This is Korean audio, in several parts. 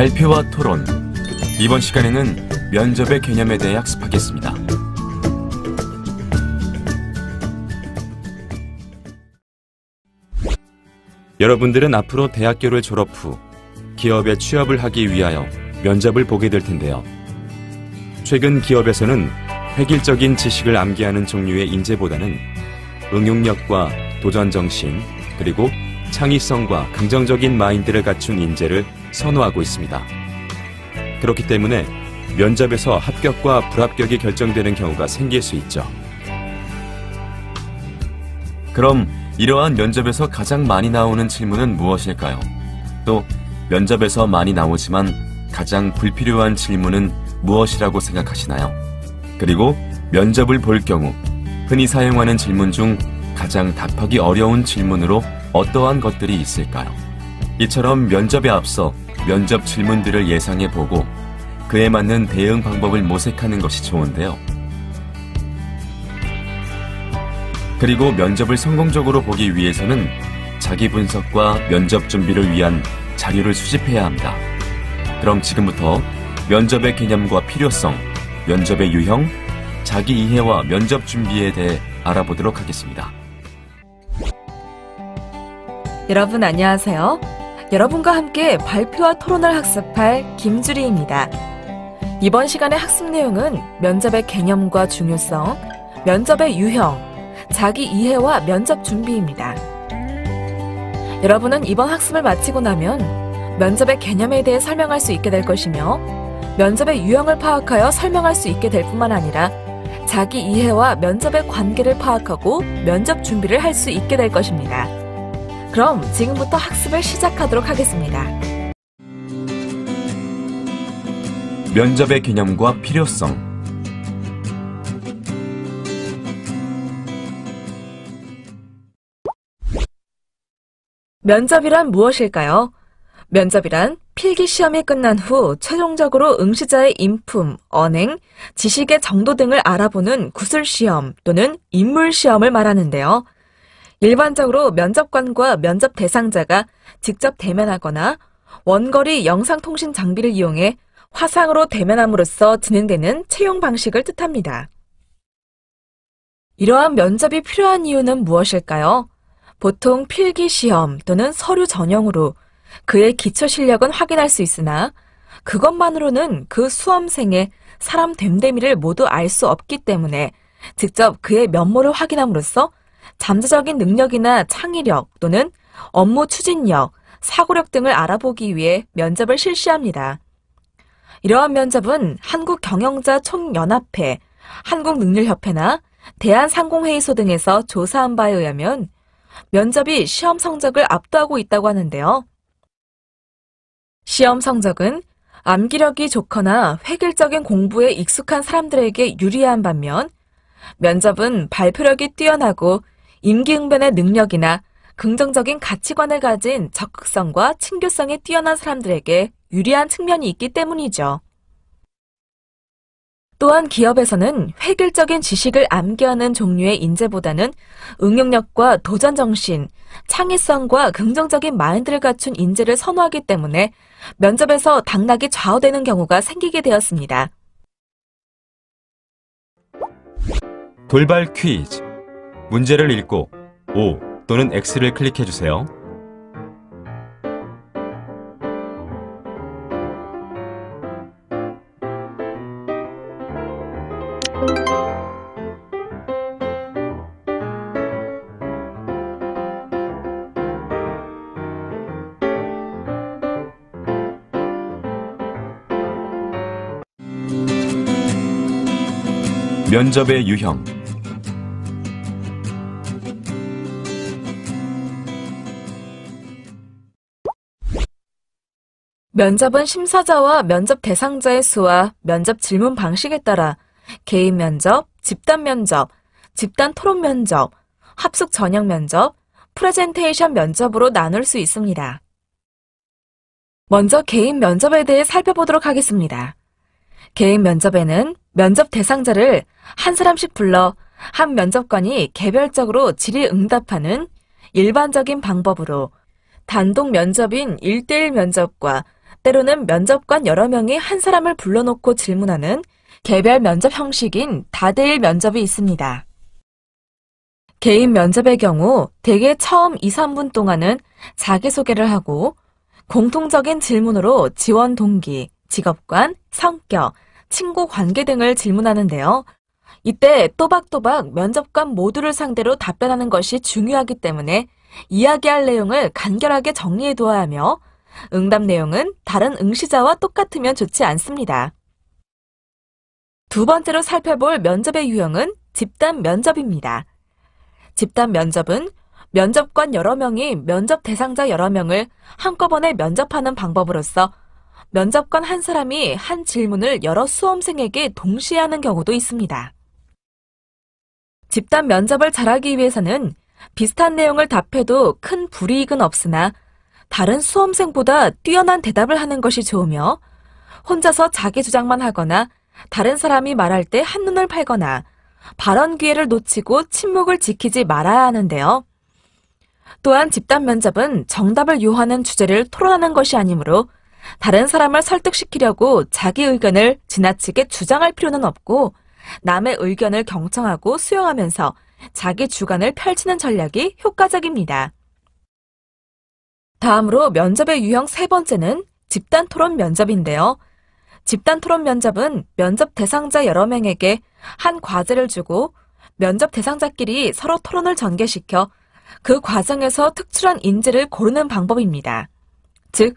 발표와 토론. 이번 시간에는 면접의 개념에 대해 학습하겠습니다. 여러분들은 앞으로 대학교를 졸업 후 기업에 취업을 하기 위하여 면접을 보게 될 텐데요. 최근 기업에서는 획일적인 지식을 암기하는 종류의 인재보다는 응용력과 도전정신, 그리고 창의성과 긍정적인 마인드를 갖춘 인재를 선호하고 있습니다. 그렇기 때문에 면접에서 합격과 불합격이 결정되는 경우가 생길 수 있죠. 그럼 이러한 면접에서 가장 많이 나오는 질문은 무엇일까요? 또 면접에서 많이 나오지만 가장 불필요한 질문은 무엇이라고 생각하시나요? 그리고 면접을 볼 경우 흔히 사용하는 질문 중 가장 답하기 어려운 질문으로 어떠한 것들이 있을까요? 이처럼 면접에 앞서 면접 질문들을 예상해보고 그에 맞는 대응 방법을 모색하는 것이 좋은데요. 그리고 면접을 성공적으로 보기 위해서는 자기 분석과 면접 준비를 위한 자료를 수집해야 합니다. 그럼 지금부터 면접의 개념과 필요성, 면접의 유형, 자기 이해와 면접 준비에 대해 알아보도록 하겠습니다. 여러분 안녕하세요. 여러분과 함께 발표와 토론을 학습할 김주리입니다. 이번 시간의 학습 내용은 면접의 개념과 중요성, 면접의 유형, 자기 이해와 면접 준비입니다. 여러분은 이번 학습을 마치고 나면 면접의 개념에 대해 설명할 수 있게 될 것이며 면접의 유형을 파악하여 설명할 수 있게 될 뿐만 아니라 자기 이해와 면접의 관계를 파악하고 면접 준비를 할 수 있게 될 것입니다. 그럼 지금부터 학습을 시작하도록 하겠습니다. 면접의 개념과 필요성. 면접이란 무엇일까요? 면접이란 필기시험이 끝난 후 최종적으로 응시자의 인품, 언행, 지식의 정도 등을 알아보는 구술시험 또는 인물시험을 말하는데요. 일반적으로 면접관과 면접 대상자가 직접 대면하거나 원거리 영상통신 장비를 이용해 화상으로 대면함으로써 진행되는 채용 방식을 뜻합니다. 이러한 면접이 필요한 이유는 무엇일까요? 보통 필기시험 또는 서류 전형으로 그의 기초 실력은 확인할 수 있으나 그것만으로는 그 수험생의 사람 됨됨이를 모두 알 수 없기 때문에 직접 그의 면모를 확인함으로써 잠재적인 능력이나 창의력 또는 업무 추진력, 사고력 등을 알아보기 위해 면접을 실시합니다. 이러한 면접은 한국경영자총연합회, 한국능률협회나 대한상공회의소 등에서 조사한 바에 의하면 면접이 시험 성적을 압도하고 있다고 하는데요. 시험 성적은 암기력이 좋거나 획일적인 공부에 익숙한 사람들에게 유리한 반면 면접은 발표력이 뛰어나고 임기응변의 능력이나 긍정적인 가치관을 가진 적극성과 친교성이 뛰어난 사람들에게 유리한 측면이 있기 때문이죠. 또한 기업에서는 획일적인 지식을 암기하는 종류의 인재보다는 응용력과 도전정신, 창의성과 긍정적인 마인드를 갖춘 인재를 선호하기 때문에 면접에서 당락이 좌우되는 경우가 생기게 되었습니다. 돌발 퀴즈. 문제를 읽고 O 또는 X를 클릭해주세요. 면접의 유형. 면접은 심사자와 면접 대상자의 수와 면접 질문 방식에 따라 개인 면접, 집단 면접, 집단 토론 면접, 합숙 전형 면접, 프레젠테이션 면접으로 나눌 수 있습니다. 먼저 개인 면접에 대해 살펴보도록 하겠습니다. 개인 면접에는 면접 대상자를 한 사람씩 불러 한 면접관이 개별적으로 질의응답하는 일반적인 방법으로 단독 면접인 1:1 면접과 때로는 면접관 여러 명이 한 사람을 불러놓고 질문하는 개별 면접 형식인 다대일 면접이 있습니다. 개인 면접의 경우 대개 처음 2, 3분 동안은 자기소개를 하고 공통적인 질문으로 지원 동기, 직업관, 성격, 친구 관계 등을 질문하는데요. 이때 또박또박 면접관 모두를 상대로 답변하는 것이 중요하기 때문에 이야기할 내용을 간결하게 정리해 두어야 하며 응답 내용은 다른 응시자와 똑같으면 좋지 않습니다. 두 번째로 살펴볼 면접의 유형은 집단 면접입니다. 집단 면접은 면접관 여러 명이 면접 대상자 여러 명을 한꺼번에 면접하는 방법으로서 면접관 한 사람이 한 질문을 여러 수험생에게 동시에 하는 경우도 있습니다. 집단 면접을 잘하기 위해서는 비슷한 내용을 답해도 큰 불이익은 없으나 다른 수험생보다 뛰어난 대답을 하는 것이 좋으며 혼자서 자기 주장만 하거나 다른 사람이 말할 때 한눈을 팔거나 발언 기회를 놓치고 침묵을 지키지 말아야 하는데요. 또한 집단 면접은 정답을 요하는 주제를 토론하는 것이 아니므로 다른 사람을 설득시키려고 자기 의견을 지나치게 주장할 필요는 없고 남의 의견을 경청하고 수용하면서 자기 주관을 펼치는 전략이 효과적입니다. 다음으로 면접의 유형 세 번째는 집단 토론 면접인데요. 집단 토론 면접은 면접 대상자 여러 명에게 한 과제를 주고 면접 대상자끼리 서로 토론을 전개시켜 그 과정에서 특출한 인재를 고르는 방법입니다. 즉,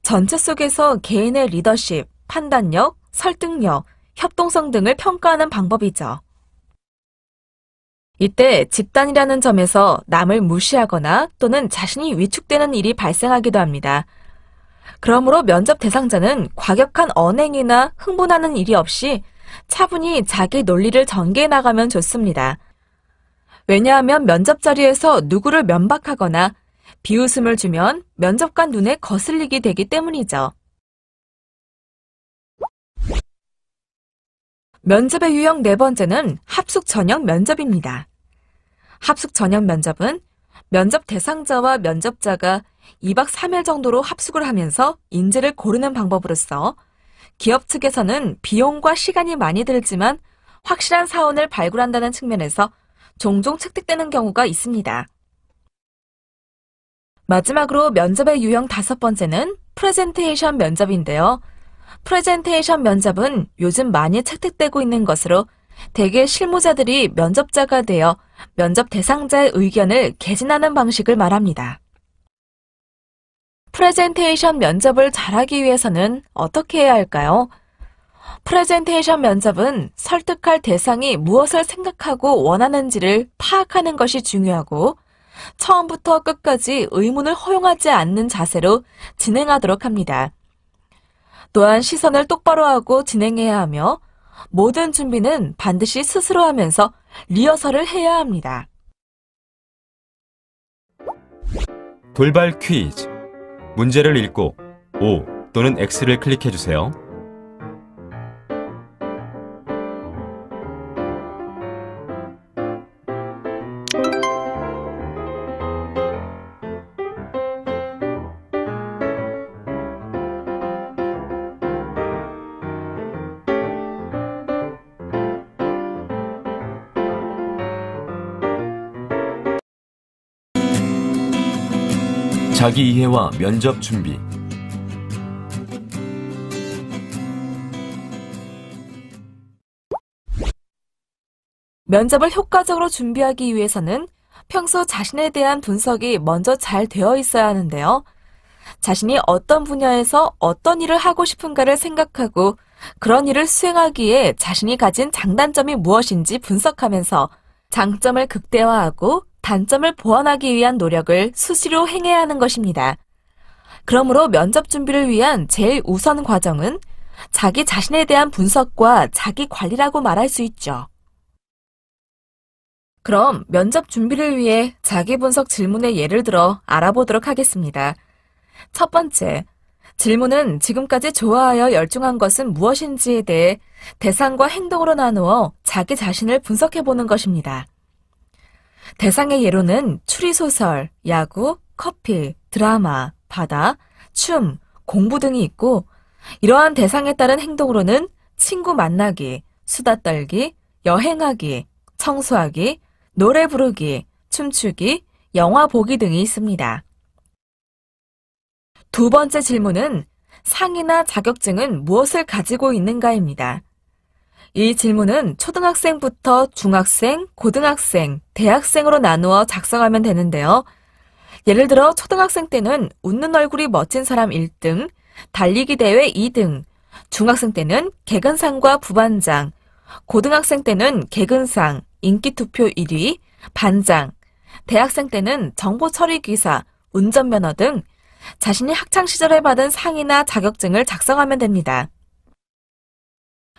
전체 속에서 개인의 리더십, 판단력, 설득력, 협동성 등을 평가하는 방법이죠. 이때 집단이라는 점에서 남을 무시하거나 또는 자신이 위축되는 일이 발생하기도 합니다. 그러므로 면접 대상자는 과격한 언행이나 흥분하는 일이 없이 차분히 자기 논리를 전개해 나가면 좋습니다. 왜냐하면 면접 자리에서 누구를 면박하거나 비웃음을 주면 면접관 눈에 거슬리게 되기 때문이죠. 면접의 유형 네 번째는 합숙 전형 면접입니다. 합숙 전형 면접은 면접 대상자와 면접자가 2박 3일 정도로 합숙을 하면서 인재를 고르는 방법으로서 기업 측에서는 비용과 시간이 많이 들지만 확실한 사원을 발굴한다는 측면에서 종종 채택되는 경우가 있습니다. 마지막으로 면접의 유형 다섯 번째는 프레젠테이션 면접인데요. 프레젠테이션 면접은 요즘 많이 채택되고 있는 것으로 대개 실무자들이 면접자가 되어 면접 대상자의 의견을 개진하는 방식을 말합니다. 프레젠테이션 면접을 잘하기 위해서는 어떻게 해야 할까요? 프레젠테이션 면접은 설득할 대상이 무엇을 생각하고 원하는지를 파악하는 것이 중요하고 처음부터 끝까지 의문을 허용하지 않는 자세로 진행하도록 합니다. 또한 시선을 똑바로 하고 진행해야 하며 모든 준비는 반드시 스스로 하면서 리허설을 해야 합니다. 돌발 퀴즈. 문제를 읽고 O 또는 X를 클릭해 주세요. 자기 이해와 면접 준비. 면접을 효과적으로 준비하기 위해서는 평소 자신에 대한 분석이 먼저 잘 되어 있어야 하는데요. 자신이 어떤 분야에서 어떤 일을 하고 싶은가를 생각하고 그런 일을 수행하기에 자신이 가진 장단점이 무엇인지 분석하면서 장점을 극대화하고 단점을 보완하기 위한 노력을 수시로 행해야 하는 것입니다. 그러므로 면접 준비를 위한 제일 우선 과정은 자기 자신에 대한 분석과 자기 관리라고 말할 수 있죠. 그럼 면접 준비를 위해 자기 분석 질문의 예를 들어 알아보도록 하겠습니다. 첫 번째, 질문은 지금까지 좋아하여 열중한 것은 무엇인지에 대해 대상과 행동으로 나누어 자기 자신을 분석해보는 것입니다. 대상의 예로는 추리소설, 야구, 커피, 드라마, 바다, 춤, 공부 등이 있고, 이러한 대상에 따른 행동으로는 친구 만나기, 수다 떨기, 여행하기, 청소하기, 노래 부르기, 춤추기, 영화 보기 등이 있습니다. 두 번째 질문은 상이나 자격증은 무엇을 가지고 있는가입니다. 이 질문은 초등학생부터 중학생, 고등학생, 대학생으로 나누어 작성하면 되는데요. 예를 들어 초등학생 때는 웃는 얼굴이 멋진 사람 1등, 달리기 대회 2등, 중학생 때는 개근상과 부반장, 고등학생 때는 개근상, 인기투표 1위, 반장, 대학생 때는 정보처리기사, 운전면허 등 자신이 학창시절에 받은 상이나 자격증을 작성하면 됩니다.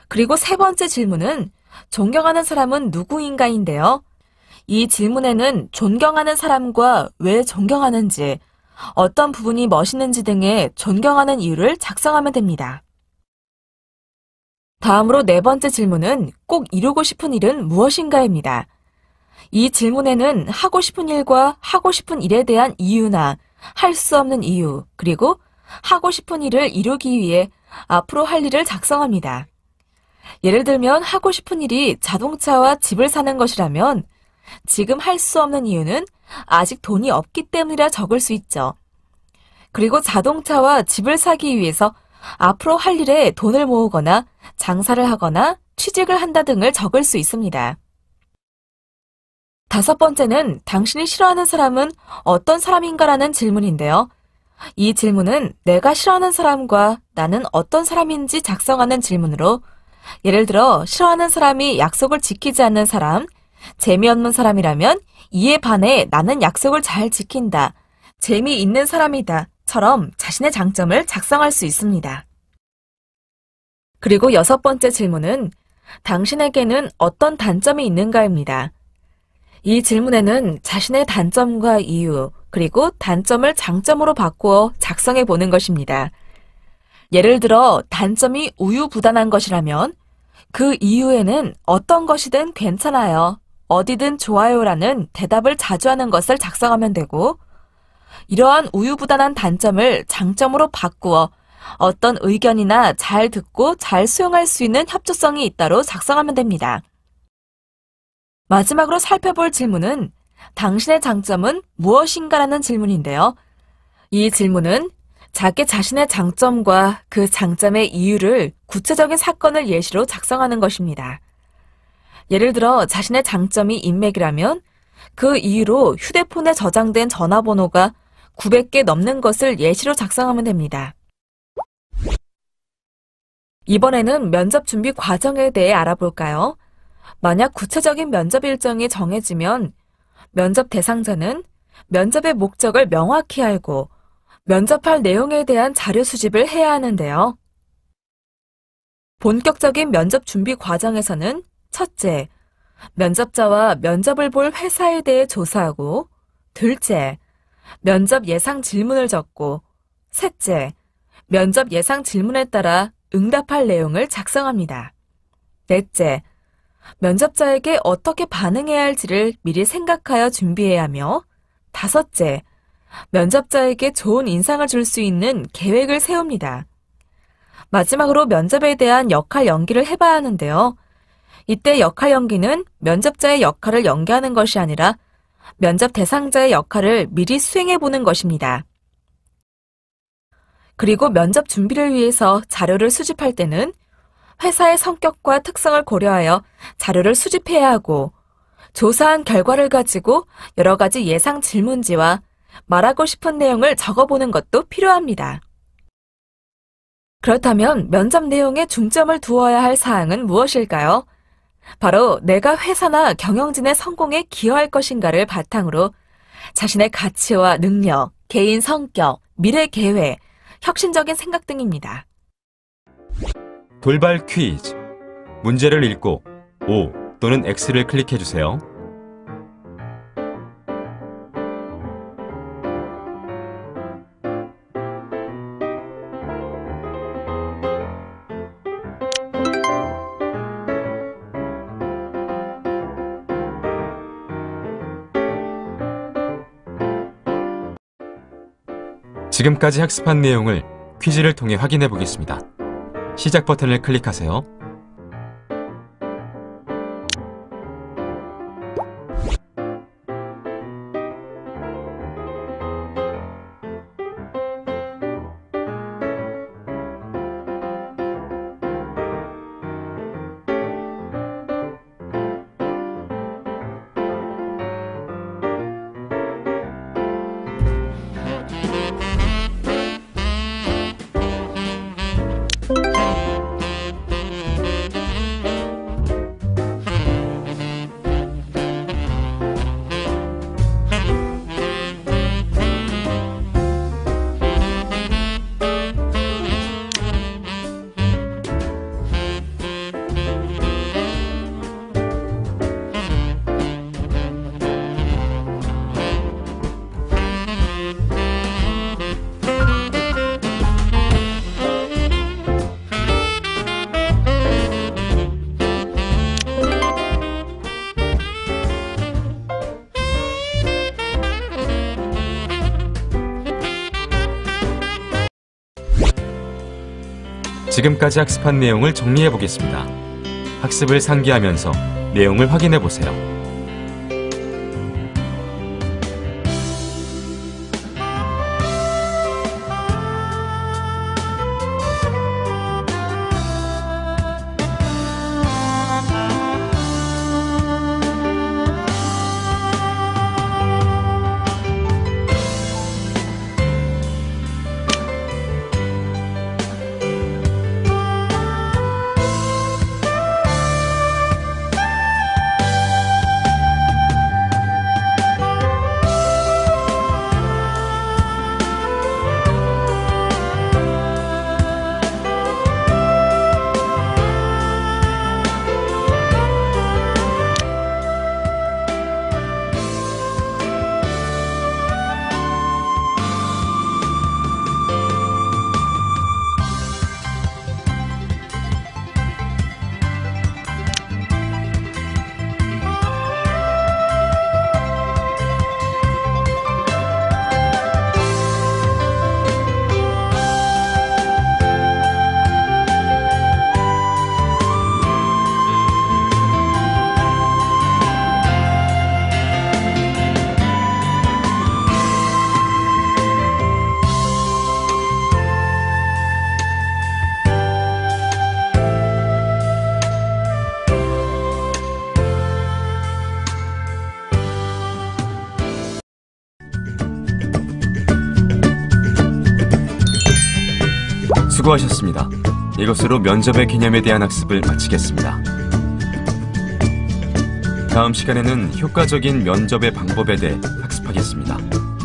그리고 세 번째 질문은 존경하는 사람은 누구인가인데요. 이 질문에는 존경하는 사람과 왜 존경하는지, 어떤 부분이 멋있는지 등의 존경하는 이유를 작성하면 됩니다. 다음으로 네 번째 질문은 꼭 이루고 싶은 일은 무엇인가입니다. 이 질문에는 하고 싶은 일과 하고 싶은 일에 대한 이유나 할 수 없는 이유, 그리고 하고 싶은 일을 이루기 위해 앞으로 할 일을 작성합니다. 예를 들면 하고 싶은 일이 자동차와 집을 사는 것이라면 지금 할 수 없는 이유는 아직 돈이 없기 때문이라 적을 수 있죠. 그리고 자동차와 집을 사기 위해서 앞으로 할 일에 돈을 모으거나 장사를 하거나 취직을 한다 등을 적을 수 있습니다. 다섯 번째는 당신이 싫어하는 사람은 어떤 사람인가라는 질문인데요. 이 질문은 내가 싫어하는 사람과 나는 어떤 사람인지 작성하는 질문으로, 예를 들어 싫어하는 사람이 약속을 지키지 않는 사람, 재미없는 사람이라면 이에 반해 나는 약속을 잘 지킨다, 재미있는 사람이다 처럼 자신의 장점을 작성할 수 있습니다. 그리고 여섯 번째 질문은 당신에게는 어떤 단점이 있는가입니다. 이 질문에는 자신의 단점과 이유, 그리고 단점을 장점으로 바꾸어 작성해 보는 것입니다. 예를 들어 단점이 우유부단한 것이라면 그 이유에는 어떤 것이든 괜찮아요, 어디든 좋아요라는 대답을 자주 하는 것을 작성하면 되고, 이러한 우유부단한 단점을 장점으로 바꾸어 어떤 의견이나 잘 듣고 잘 수용할 수 있는 협조성이 있다로 작성하면 됩니다. 마지막으로 살펴볼 질문은 당신의 장점은 무엇인가라는 질문인데요. 이 질문은 자기 자신의 장점과 그 장점의 이유를 구체적인 사건을 예시로 작성하는 것입니다. 예를 들어 자신의 장점이 인맥이라면 그 이유로 휴대폰에 저장된 전화번호가 900개 넘는 것을 예시로 작성하면 됩니다. 이번에는 면접 준비 과정에 대해 알아볼까요? 만약 구체적인 면접 일정이 정해지면 면접 대상자는 면접의 목적을 명확히 알고 면접할 내용에 대한 자료 수집을 해야 하는데요. 본격적인 면접 준비 과정에서는 첫째, 면접자와 면접을 볼 회사에 대해 조사하고, 둘째, 면접 예상 질문을 적고, 셋째, 면접 예상 질문에 따라 응답할 내용을 작성합니다. 넷째, 면접자에게 어떻게 반응해야 할지를 미리 생각하여 준비해야 하며, 다섯째, 면접자에게 좋은 인상을 줄 수 있는 계획을 세웁니다. 마지막으로 면접에 대한 역할 연기를 해봐야 하는데요. 이때 역할 연기는 면접자의 역할을 연기하는 것이 아니라 면접 대상자의 역할을 미리 수행해보는 것입니다. 그리고 면접 준비를 위해서 자료를 수집할 때는 회사의 성격과 특성을 고려하여 자료를 수집해야 하고, 조사한 결과를 가지고 여러 가지 예상 질문지와 말하고 싶은 내용을 적어보는 것도 필요합니다. 그렇다면 면접 내용에 중점을 두어야 할 사항은 무엇일까요? 바로 내가 회사나 경영진의 성공에 기여할 것인가를 바탕으로 자신의 가치와 능력, 개인 성격, 미래 계획, 혁신적인 생각 등입니다. 돌발 퀴즈. 문제를 읽고 O 또는 X를 클릭해주세요. 지금까지 학습한 내용을 퀴즈를 통해 확인해 보겠습니다. 시작 버튼을 클릭하세요. 지금까지 학습한 내용을 정리해 보겠습니다. 학습을 상기하면서 내용을 확인해 보세요. 수고하셨습니다. 이것으로 면접의 개념에 대한 학습을 마치겠습니다. 다음 시간에는 효과적인 면접의 방법에 대해 학습하겠습니다.